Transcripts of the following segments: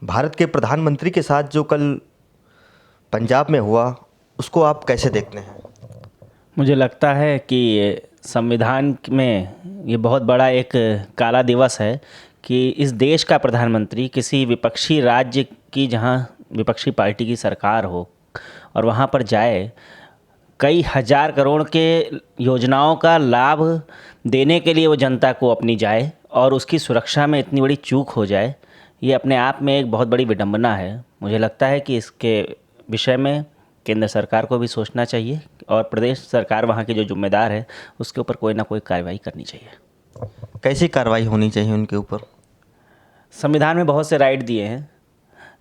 भारत के प्रधानमंत्री के साथ जो कल पंजाब में हुआ, उसको आप कैसे देखते हैं? मुझे लगता है कि संविधान में ये बहुत बड़ा एक काला दिवस है कि इस देश का प्रधानमंत्री किसी विपक्षी राज्य की, जहां विपक्षी पार्टी की सरकार हो, और वहां पर जाए, कई हज़ार करोड़ के योजनाओं का लाभ देने के लिए वो जनता को अपनी जाए और उसकी सुरक्षा में इतनी बड़ी चूक हो जाए। ये अपने आप में एक बहुत बड़ी विडंबना है। मुझे लगता है कि इसके विषय में केंद्र सरकार को भी सोचना चाहिए और प्रदेश सरकार, वहाँ की जो जिम्मेदार है, उसके ऊपर कोई ना कोई कार्रवाई करनी चाहिए। कैसी कार्रवाई होनी चाहिए उनके ऊपर? संविधान में बहुत से राइट दिए हैं।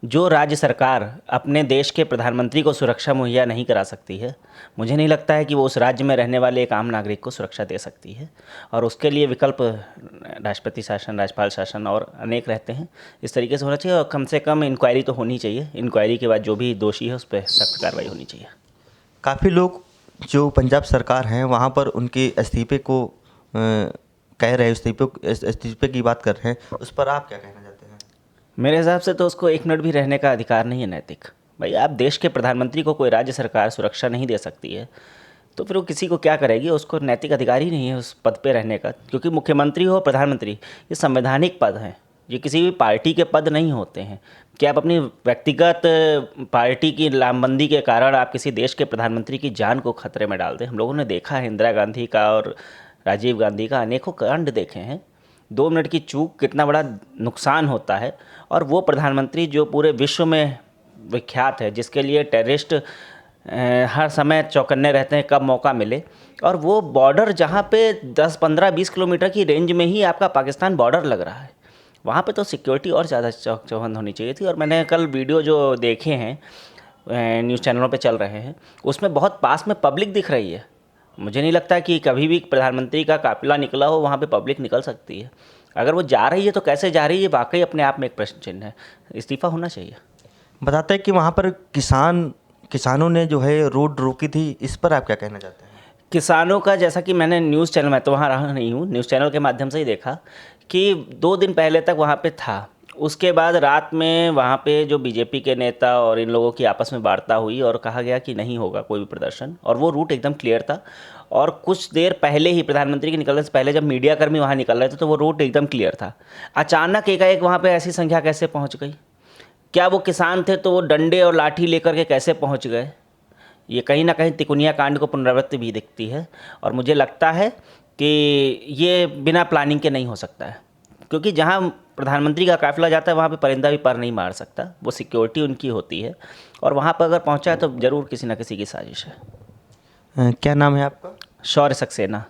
जो राज्य सरकार अपने देश के प्रधानमंत्री को सुरक्षा मुहैया नहीं करा सकती है, मुझे नहीं लगता है कि वो उस राज्य में रहने वाले एक आम नागरिक को सुरक्षा दे सकती है। और उसके लिए विकल्प राष्ट्रपति शासन, राज्यपाल शासन और अनेक रहते हैं। इस तरीके से होना चाहिए और कम से कम इंक्वायरी तो होनी चाहिए। इंक्वायरी के बाद जो भी दोषी है उस पर सख्त कार्रवाई होनी चाहिए। काफ़ी लोग जो पंजाब सरकार हैं वहाँ पर उनके इस्तीफे को कह रहे हैं, इस्तीफे की बात कर रहे हैं, उस पर आप क्या कहना चाहते हैं? मेरे हिसाब से तो उसको एक मिनट भी रहने का अधिकार नहीं है नैतिक। भाई, आप देश के प्रधानमंत्री को कोई राज्य सरकार सुरक्षा नहीं दे सकती है तो फिर वो किसी को क्या करेगी? उसको नैतिक अधिकार ही नहीं है उस पद पे रहने का, क्योंकि मुख्यमंत्री हो, प्रधानमंत्री, ये संवैधानिक पद हैं। ये किसी भी पार्टी के पद नहीं होते हैं कि आप अपनी व्यक्तिगत पार्टी की लामबंदी के कारण आप किसी देश के प्रधानमंत्री की जान को खतरे में डाल दें। हम लोगों ने देखा है, इंदिरा गांधी का और राजीव गांधी का अनेकों कांड देखे हैं। 2 मिनट की चूक कितना बड़ा नुकसान होता है। और वो प्रधानमंत्री जो पूरे विश्व में विख्यात है, जिसके लिए टेररिस्ट हर समय चौकन्ने रहते हैं कब मौका मिले, और वो बॉर्डर जहाँ पे 10, 15, 20 किलोमीटर की रेंज में ही आपका पाकिस्तान बॉर्डर लग रहा है, वहाँ पे तो सिक्योरिटी और ज़्यादा चौकन्नी होनी चाहिए थी। और मैंने कल वीडियो जो देखे हैं, न्यूज़ चैनलों पे चल रहे हैं, उसमें बहुत पास में पब्लिक दिख रही है। मुझे नहीं लगता कि कभी भी प्रधानमंत्री का काफिला निकला हो वहाँ पे पब्लिक निकल सकती है। अगर वो जा रही है तो कैसे जा रही है, वाकई अपने आप में एक प्रश्न चिन्ह है। इस्तीफा होना चाहिए। बताते हैं कि वहाँ पर किसानों ने जो है रोड रोकी थी, इस पर आप क्या कहना चाहते हैं? किसानों का, जैसा कि मैंने न्यूज़ चैनल में तो वहाँ रहा नहीं हूँ, न्यूज़ चैनल के माध्यम से ही देखा कि 2 दिन पहले तक वहाँ पे था। उसके बाद रात में वहाँ पे जो बीजेपी के नेता और इन लोगों की आपस में वार्ता हुई और कहा गया कि नहीं होगा कोई भी प्रदर्शन, और वो रूट एकदम क्लियर था। और कुछ देर पहले ही, प्रधानमंत्री के निकलने से पहले, जब मीडियाकर्मी वहाँ निकल रहे थे तो वो रूट एकदम क्लियर था। अचानक एकाएक वहाँ पे ऐसी संख्या कैसे पहुँच गई? क्या वो किसान थे तो वो डंडे और लाठी लेकर के कैसे पहुँच गए? ये कहीं ना कहीं तिकोनिया कांड को पुनरावृत्ति भी दिखती है। और मुझे लगता है कि ये बिना प्लानिंग के नहीं हो सकता है, क्योंकि जहाँ प्रधानमंत्री का काफिला जाता है वहाँ पे परिंदा भी पर नहीं मार सकता। वो सिक्योरिटी उनकी होती है, और वहाँ पर अगर पहुँचा है तो ज़रूर किसी न किसी की साजिश है। क्या नाम है आपका? शौर्य सक्सेना।